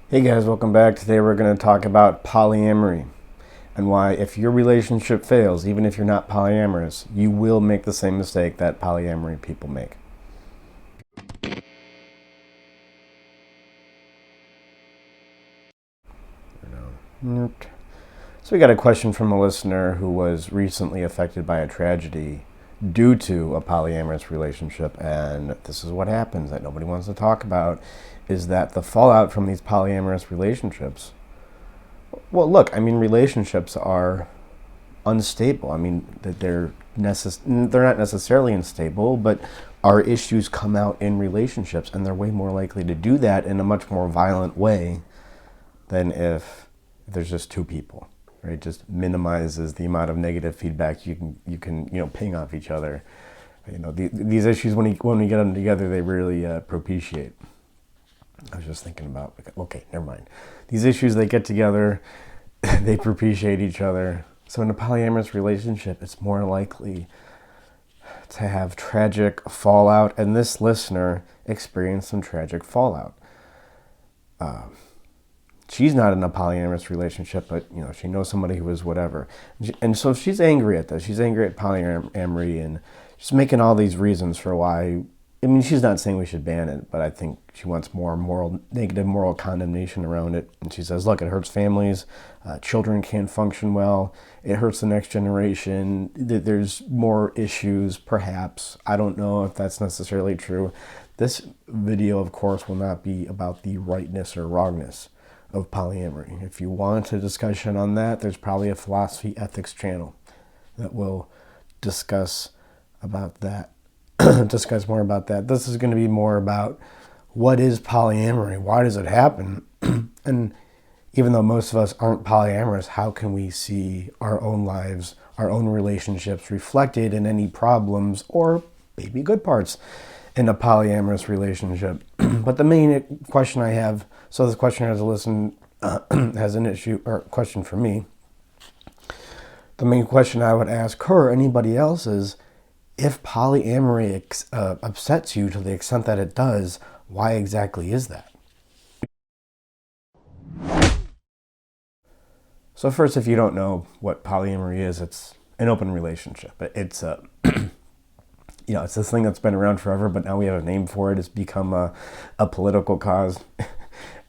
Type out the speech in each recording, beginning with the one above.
Hey guys, welcome back. Today we're going to talk about polyamory and why if your relationship fails, even if you're not polyamorous, you will make the same mistake that polyamory people make. So we got a question from a listener who was recently affected by a tragedy due to a polyamorous relationship, and this is what happens that nobody wants to talk about, is that the fallout from these polyamorous relationships. Well, look, I mean, relationships are unstable. I mean, that they're not necessarily unstable, but our issues come out in relationships, and they're way more likely to do that in a much more violent way than if there's just two people. Right? It just minimizes the amount of negative feedback you can ping off each other. These issues when we get them together, they really propitiate. I was just thinking about, okay, never mind. These issues, they get together, they propitiate each other. So in a polyamorous relationship, it's more likely to have tragic fallout, and this listener experienced some tragic fallout. She's not in a polyamorous relationship, but she knows somebody who is whatever, and so she's angry at this. She's angry at polyamory, and she's making all these reasons for why. I mean, she's not saying we should ban it, but I think she wants more negative moral condemnation around it. And she says, look, it hurts families. Children can't function well. It hurts the next generation. There's more issues, perhaps. I don't know if that's necessarily true. This video, of course, will not be about the rightness or wrongness of polyamory. If you want a discussion on that, there's probably a philosophy ethics channel that will discuss about that. Discuss more about that. This is going to be more about what is polyamory, why does it happen, and even though most of us aren't polyamorous, how can we see our own lives, our own relationships reflected in any problems or maybe good parts in a polyamorous relationship. But the main question I have, so this questioner has an issue or question for me. The main question I would ask her or anybody else is, if polyamory upsets you to the extent that it does, why exactly is that? So first, if you don't know what polyamory is, it's an open relationship. It's it's this thing that's been around forever, but now we have a name for it. It's become a political cause.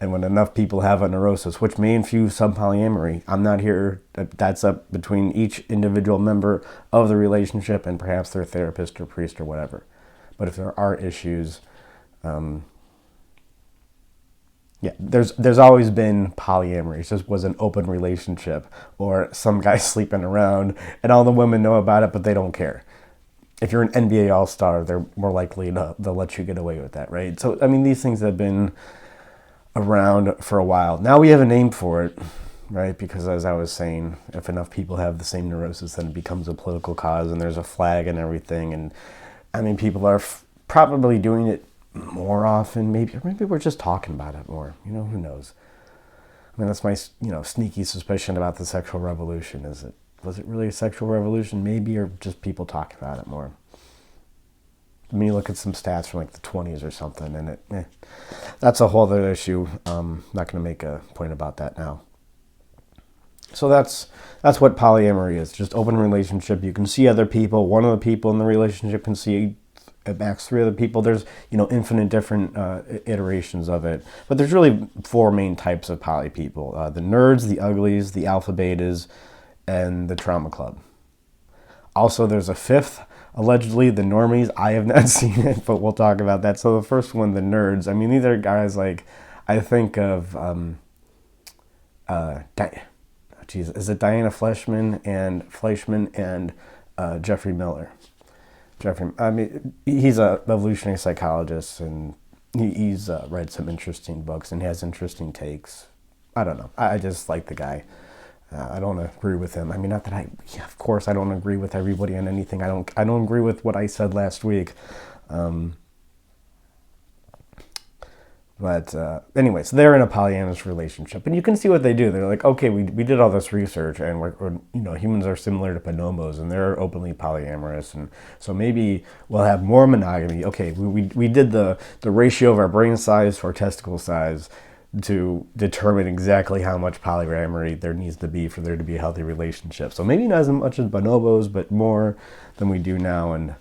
And when enough people have a neurosis, which may infuse some polyamory, I'm not here, that's up between each individual member of the relationship and perhaps their therapist or priest or whatever. But if there are issues, there's always been polyamory. It just was an open relationship or some guy sleeping around and all the women know about it, but they don't care. If you're an NBA All-Star, they're more likely to let you get away with that, right? So, I mean, these things have been around for a while. Now we have a name for it, right? Because as I was saying, if enough people have the same neurosis, then it becomes a political cause and there's a flag and everything. And I mean, people are probably doing it more often, maybe we're just talking about it more, who knows? I mean, that's my, sneaky suspicion about the sexual revolution. Was it really a sexual revolution? Maybe, or just people talking about it more. I mean, you look at some stats from like the 20s or something, and that's a whole other issue. Not going to make a point about that now. So that's what polyamory is, just open relationship. You can see other people. One of the people in the relationship can see max 3 other people. There's, infinite different iterations of it. But there's really 4 main types of poly people. The nerds, the uglies, the alpha betas, and the trauma club. Also, there's a 5th, allegedly, the normies. I have not seen it, but we'll talk about that. So the first one, the nerds. I mean, these are guys like, I think of, is it Diana Fleischman and Jeffrey Miller? I mean, he's a evolutionary psychologist, and he's read some interesting books and has interesting takes. I don't know. I just like the guy. I don't agree with him. I mean, not that of course, I don't agree with everybody on anything. I don't agree with what I said last week. But anyway, so they're in a polyamorous relationship, and you can see what they do. They're like, okay, we did all this research, and humans are similar to bonobos, and they're openly polyamorous, and so maybe we'll have more monogamy. Okay, we did the ratio of our brain size to our testicle size. to determine exactly how much polyamory there needs to be for there to be a healthy relationship. So maybe not as much as bonobos, but more than we do now. And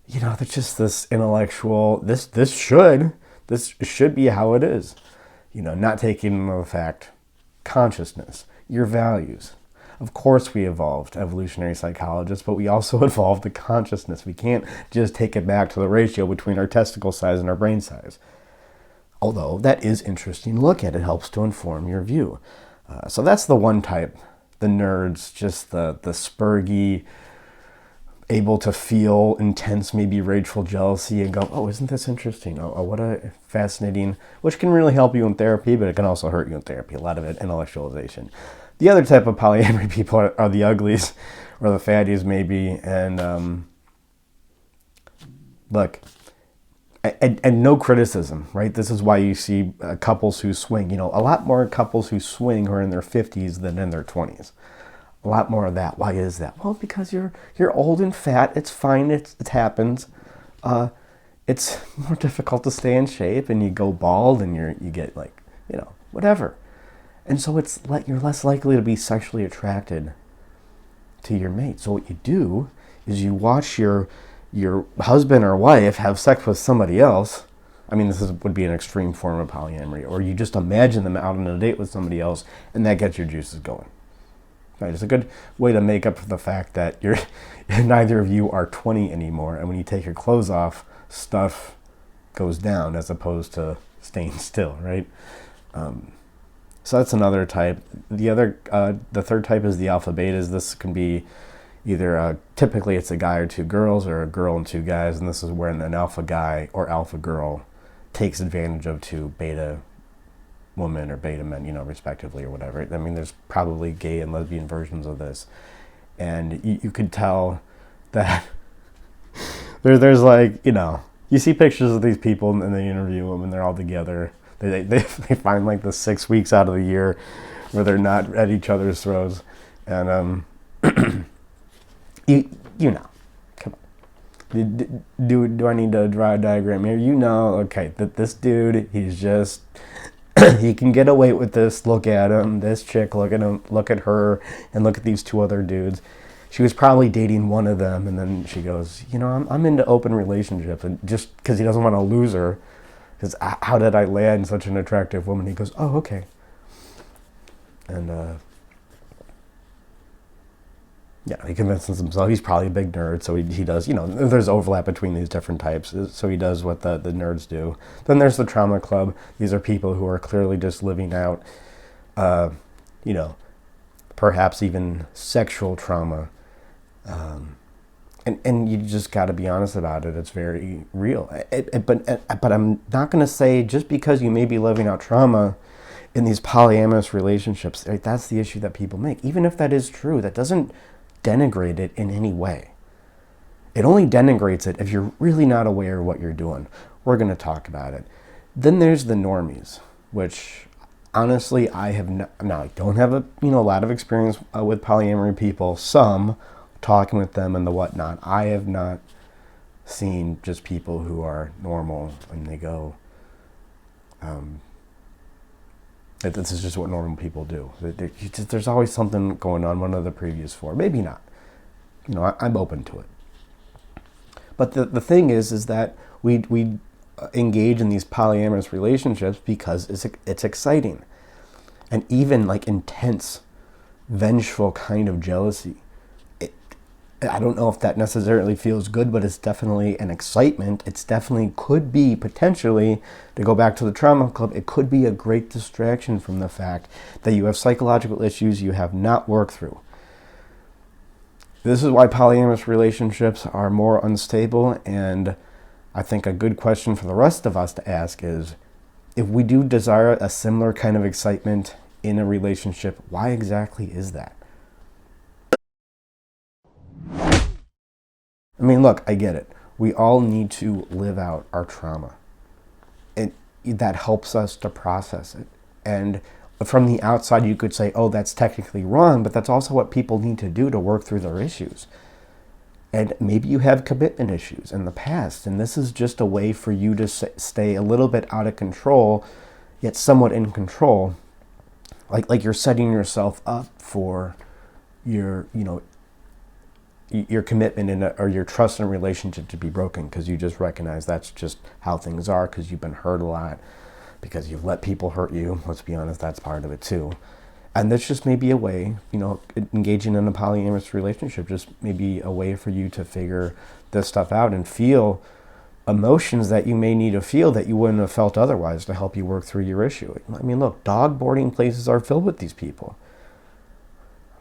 there's just this intellectual, this should be how it is. Not taking into the fact consciousness, your values. Of course we evolved, evolutionary psychologists, but we also evolved the consciousness. We can't just take it back to the ratio between our testicle size and our brain size. Although that is interesting to look at. It helps to inform your view. So that's the one type, the nerds, just the spurgy, able to feel intense, maybe rageful jealousy and go, oh, isn't this interesting? Oh, what a fascinating, which can really help you in therapy, but it can also hurt you in therapy. A lot of it, intellectualization. The other type of polyamory people are the uglies or the fatties maybe. And look, and no criticism, right? This is why you see couples who swing. A lot more couples who swing who are in their 50s than in their 20s. A lot more of that. Why is that? Well, because you're old and fat. It's fine. It happens. It's more difficult to stay in shape, and you go bald, and you get whatever. And so you're less likely to be sexually attracted to your mate. So what you do is you watch your husband or wife have sex with somebody else. I mean, would be an extreme form of polyamory. Or you just imagine them out on a date with somebody else, and that gets your juices going. Right? It's a good way to make up for the fact that neither of you are 20 anymore, and when you take your clothes off, stuff goes down as opposed to staying still, right? So that's another type. The third type is the alpha betas. This can be either typically it's a guy or two girls, or a girl and two guys, and this is where an alpha guy or alpha girl takes advantage of two beta women or beta men, respectively, or whatever. I mean, there's probably gay and lesbian versions of this, and you could tell that there's you see pictures of these people and they interview them and they're all together. They find the 6 weeks out of the year where they're not at each other's throats, and come on. Do I need to draw a diagram here? Okay, that this dude, he's just he can get away with this. Look at him. This chick, look at him. Look at her, and look at these two other dudes. She was probably dating one of them, and then she goes, I'm into open relationships, and just because he doesn't want to lose her. Because how did I land such an attractive woman? He goes, oh, okay. And he convinces himself. He's probably a big nerd, so he does, there's overlap between these different types. So he does what the nerds do. Then there's the trauma club. These are people who are clearly just living out, perhaps even sexual trauma. And you just got to be honest about it. It's very real. But I'm not going to say just because you may be living out trauma in these polyamorous relationships, right, that's the issue that people make. Even if that is true, that doesn't denigrate it in any way. It only denigrates it if you're really not aware of what you're doing. We're going to talk about it. Then there's the normies, which honestly I have now I don't have a lot of experience with polyamory people. Some talking with them and the whatnot. I have not seen just people who are normal and they go, this is just what normal people do. There's always something going on, one of the previous four. Maybe not. I'm open to it. But the thing is that we engage in these polyamorous relationships because it's exciting. And even intense, vengeful kind of jealousy. I don't know if that necessarily feels good, but it's definitely an excitement. It's definitely could be potentially, to go back to the trauma club, it could be a great distraction from the fact that you have psychological issues you have not worked through. This is why polyamorous relationships are more unstable, and I think a good question for the rest of us to ask is, if we do desire a similar kind of excitement in a relationship, why exactly is that? I mean, look, I get it. We all need to live out our trauma. That helps us to process it. And from the outside, you could say, oh, that's technically wrong, but that's also what people need to do to work through their issues. And maybe you have commitment issues in the past, and this is just a way for you to stay a little bit out of control yet somewhat in control, like you're setting yourself up for your, your commitment or your trust in a relationship to be broken, because you just recognize that's just how things are, because you've been hurt a lot, because you've let people hurt you. Let's be honest, that's part of it too. And this just may be a way, engaging in a polyamorous relationship just may be a way for you to figure this stuff out and feel emotions that you may need to feel that you wouldn't have felt otherwise to help you work through your issue. I mean, look, dog boarding places are filled with these people.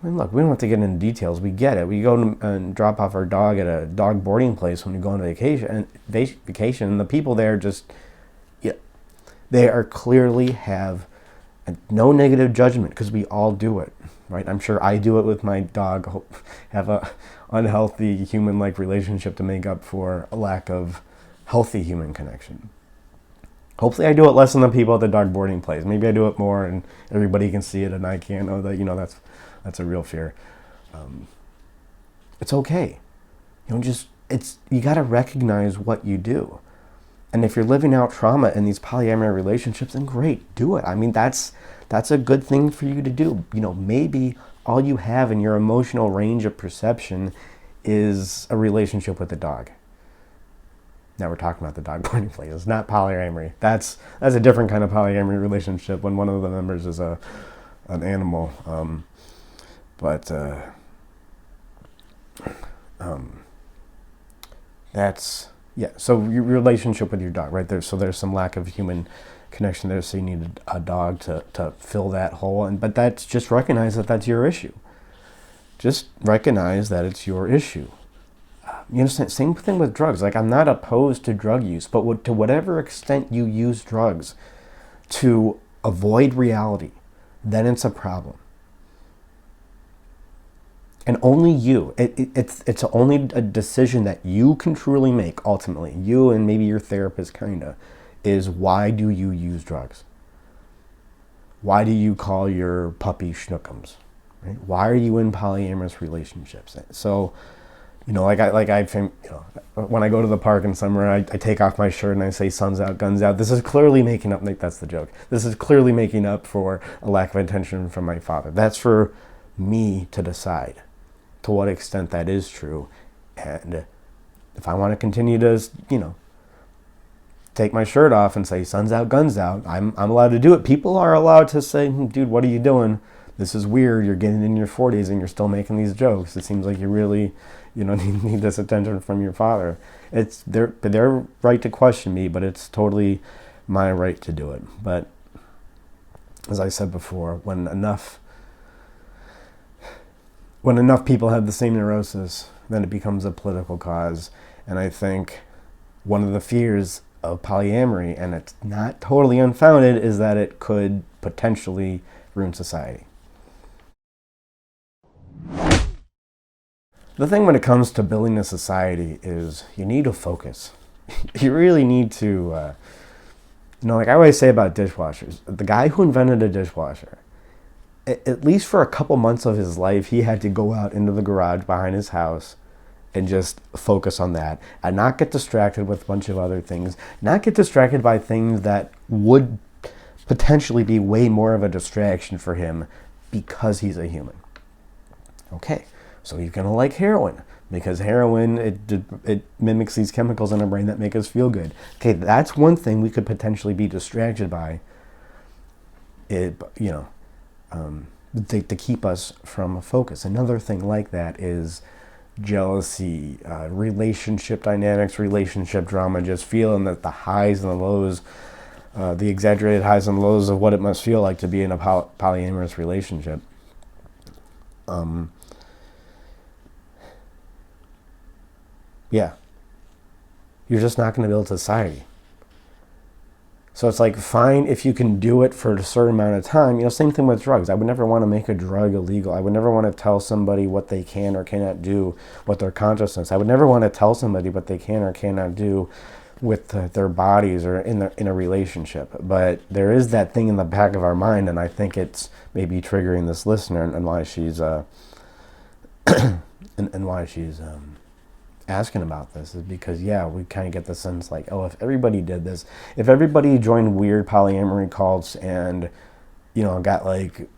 I mean, look, we don't have to get into details. We get it. We go and drop off our dog at a dog boarding place when we go on vacation, and the people there just, they are clearly have no negative judgment, because we all do it, right? I'm sure I do it with my dog, have a unhealthy human-like relationship to make up for a lack of healthy human connection. Hopefully I do it less than the people at the dog boarding place. Maybe I do it more and everybody can see it and I can't. Oh, that's a real fear. It's okay. You got to recognize what you do. And if you're living out trauma in these polyamory relationships, then great, do it. I mean, that's a good thing for you to do. Maybe all you have in your emotional range of perception is a relationship with a dog. Now we're talking about the dog boarding place. It's not polyamory. That's a different kind of polyamory relationship when one of the members is an animal. So your relationship with your dog, right there. So there's some lack of human connection there. So you need a dog to fill that hole. But that's just recognize that that's your issue. Just recognize that it's your issue. You understand? Same thing with drugs. Like, I'm not opposed to drug use, but to whatever extent you use drugs to avoid reality, then it's a problem. And only you, it's only a decision that you can truly make, ultimately. You and maybe your therapist, is why do you use drugs? Why do you call your puppy schnookums? Right? Why are you in polyamorous relationships? So, when I go to the park in summer, I take off my shirt and I say "Sun's out, guns out." This is clearly making up. That's the joke. This is clearly making up for a lack of attention from my father. That's for me to decide to what extent that is true, and if I want to continue to, take my shirt off and say "Sun's out, guns out," I'm allowed to do it. People are allowed to say, "Dude, what are you doing? This is weird. You're getting in your 40s and you're still making these jokes. It seems like you really, need this attention from your father." It's their right to question me, but it's totally my right to do it. But as I said before, when enough people have the same neurosis, then it becomes a political cause. And I think one of the fears of polyamory, and it's not totally unfounded, is that it could potentially ruin society. The thing when it comes to building a society is you need to focus. You really need to, like I always say about dishwashers, the guy who invented a dishwasher, at least for a couple months of his life, he had to go out into the garage behind his house and just focus on that and not get distracted with a bunch of other things, not get distracted by things that would potentially be way more of a distraction for him because he's a human. Okay. So he's going to like heroin because heroin, it mimics these chemicals in our brain that make us feel good. Okay, that's one thing we could potentially be distracted by, to keep us from focus. Another thing like that is jealousy, relationship dynamics, relationship drama, just feeling that the highs and the lows, the exaggerated highs and lows of what it must feel like to be in a polyamorous relationship. You're just not going to build society. So it's like, fine if you can do it for a certain amount of time. Same thing with drugs. I would never want to make a drug illegal. I would never want to tell somebody what they can or cannot do with their consciousness. I would never want to tell somebody what they can or cannot do with their bodies or in a relationship. But there is that thing in the back of our mind, and I think it's maybe triggering this listener and why she's asking about this is because, yeah, we kind of get the sense like, oh, if everybody did this, if everybody joined weird polyamory cults and, got like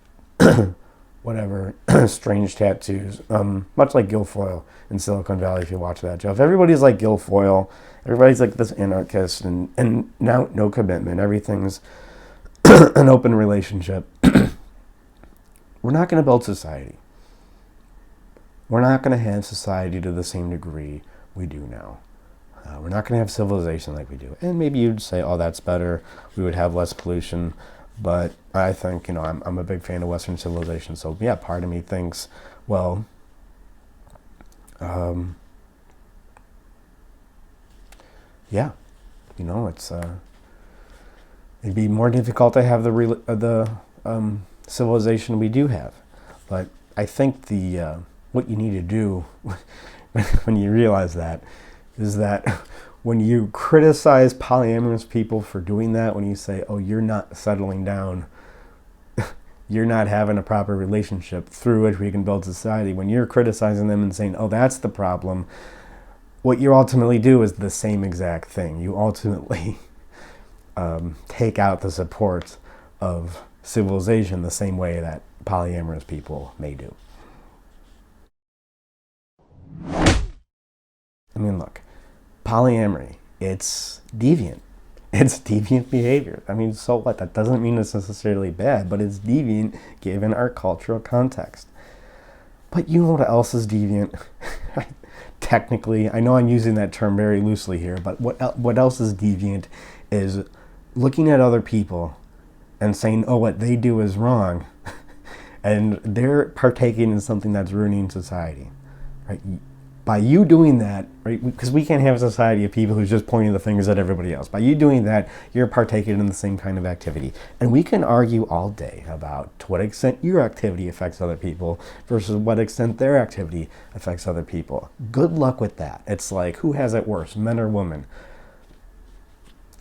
whatever strange tattoos, much like Guilfoyle in Silicon Valley, if you watch that show. If everybody's like Guilfoyle, everybody's like this anarchist and now no commitment, everything's an open relationship, we're not going to build society. We're not going to have society to the same degree we do now. We're not going to have civilization like we do. And maybe you'd say, oh, that's better. We would have less pollution. But I think, I'm a big fan of Western civilization. So, yeah, part of me thinks, well, yeah, it's it'd be more difficult to have the civilization we do have. But I think what you need to do when you realize that is that when you criticize polyamorous people for doing that, when you say, oh, you're not settling down, you're not having a proper relationship through which we can build society, when you're criticizing them and saying, oh, that's the problem, what you ultimately do is the same exact thing. You ultimately take out the support of civilization the same way that polyamorous people may do. I mean, look, polyamory, it's deviant. It's deviant behavior. I mean, so what? That doesn't mean it's necessarily bad, but it's deviant given our cultural context. But you know what else is deviant? Technically, I know I'm using that term very loosely here, but what else is deviant is looking at other people and saying, oh, what they do is wrong, and they're partaking in something that's ruining society, right? By you doing that, right, because we can't have a society of people who's just pointing the fingers at everybody else. By you doing that, you're partaking in the same kind of activity. And we can argue all day about to what extent your activity affects other people versus what extent their activity affects other people. Good luck with that. It's like, who has it worse, men or women?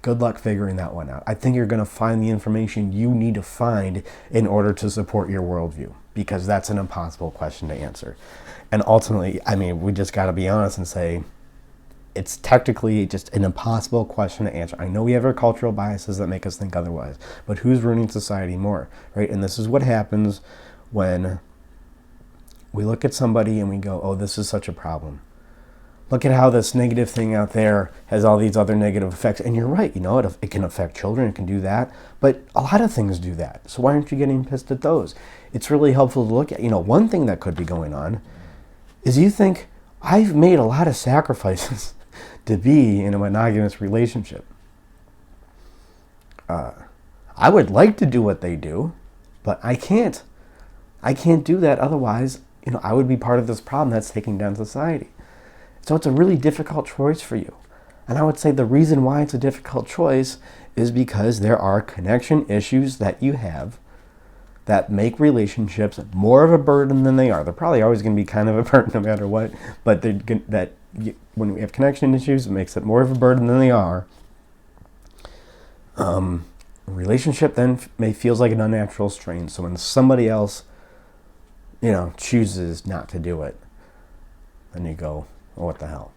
Good luck figuring that one out. I think you're going to find the information you need to find in order to support your worldview, because that's an impossible question to answer. And ultimately, I mean, we just got to be honest and say, it's technically just an impossible question to answer. I know we have our cultural biases that make us think otherwise, but who's ruining society more, right? And this is what happens when we look at somebody and we go, oh, this is such a problem. Look at how this negative thing out there has all these other negative effects. And you're right, it can affect children, it can do that. But a lot of things do that. So why aren't you getting pissed at those? It's really helpful to look at, one thing that could be going on is you think, I've made a lot of sacrifices to be in a monogamous relationship. I would like to do what they do, but I can't. I can't do that. Otherwise, I would be part of this problem that's taking down society. So it's a really difficult choice for you. And I would say the reason why it's a difficult choice is because there are connection issues that you have that make relationships more of a burden than they are. They're probably always going to be kind of a burden no matter what, but when we have connection issues, it makes it more of a burden than they are. A relationship then feels like an unnatural strain. So when somebody else, chooses not to do it, then you go, oh, what the hell?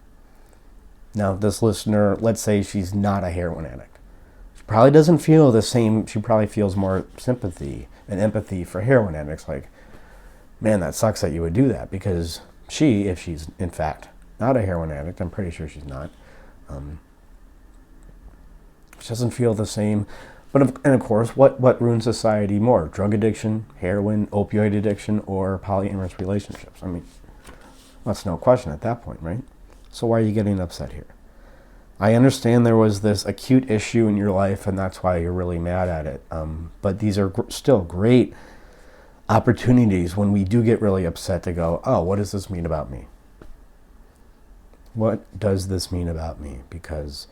Now, this listener, let's say she's not a heroin addict. She probably doesn't feel the same. She probably feels more sympathy and empathy for heroin addicts. Like, man, that sucks that you would do that, because if she's in fact not a heroin addict, I'm pretty sure she's not, she doesn't feel the same. And of course, what ruins society more? Drug addiction, heroin, opioid addiction, or polyamorous relationships? I mean, that's no question at that point, right? So why are you getting upset here? I understand there was this acute issue in your life, and that's why you're really mad at it. But these are still great opportunities when we do get really upset to go, oh, what does this mean about me? What does this mean about me? Because,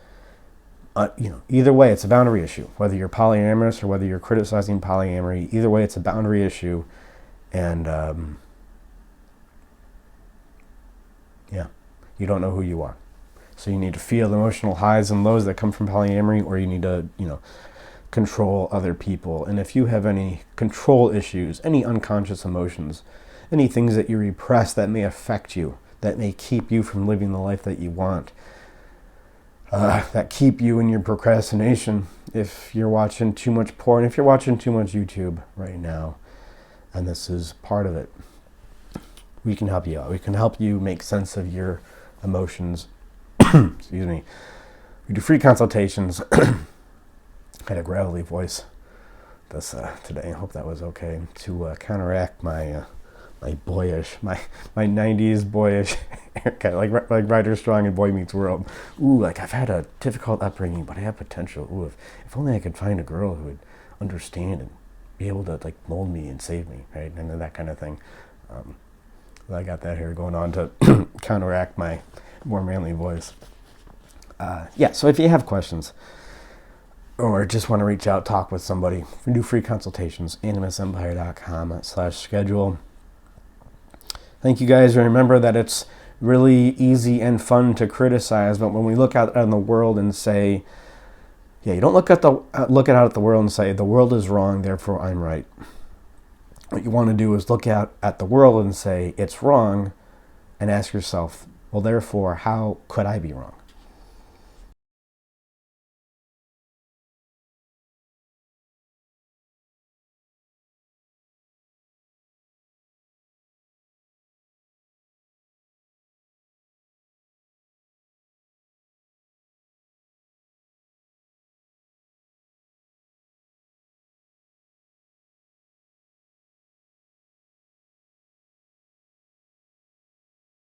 either way, it's a boundary issue. Whether you're polyamorous or whether you're criticizing polyamory, either way, it's a boundary issue. And, you don't know who you are. So you need to feel the emotional highs and lows that come from polyamory, or you need to, control other people. And if you have any control issues, any unconscious emotions, any things that you repress that may affect you, that may keep you from living the life that you want, that keep you in your procrastination. If you're watching too much porn, if you're watching too much YouTube right now, and this is part of it, we can help you out. We can help you make sense of your emotions. Excuse me. We do free consultations. I had a gravelly voice this today. I hope that was okay to counteract my boyish, my 90s boyish haircut, like Ryder Strong in Boy Meets World. Ooh, like I've had a difficult upbringing, but I have potential. Ooh, if only I could find a girl who would understand and be able to like mold me and save me, right? And that kind of thing. I got that here going on to counteract my more manly voice. So if you have questions or just want to reach out, talk with somebody, we do free consultations, animusempire.com/schedule. Thank you guys. Remember that it's really easy and fun to criticize, but when we look out in the world and say, you don't look out at the world and say, the world is wrong, therefore I'm right. What you want to do is look out at the world and say, it's wrong, and ask yourself, well, therefore, how could I be wrong?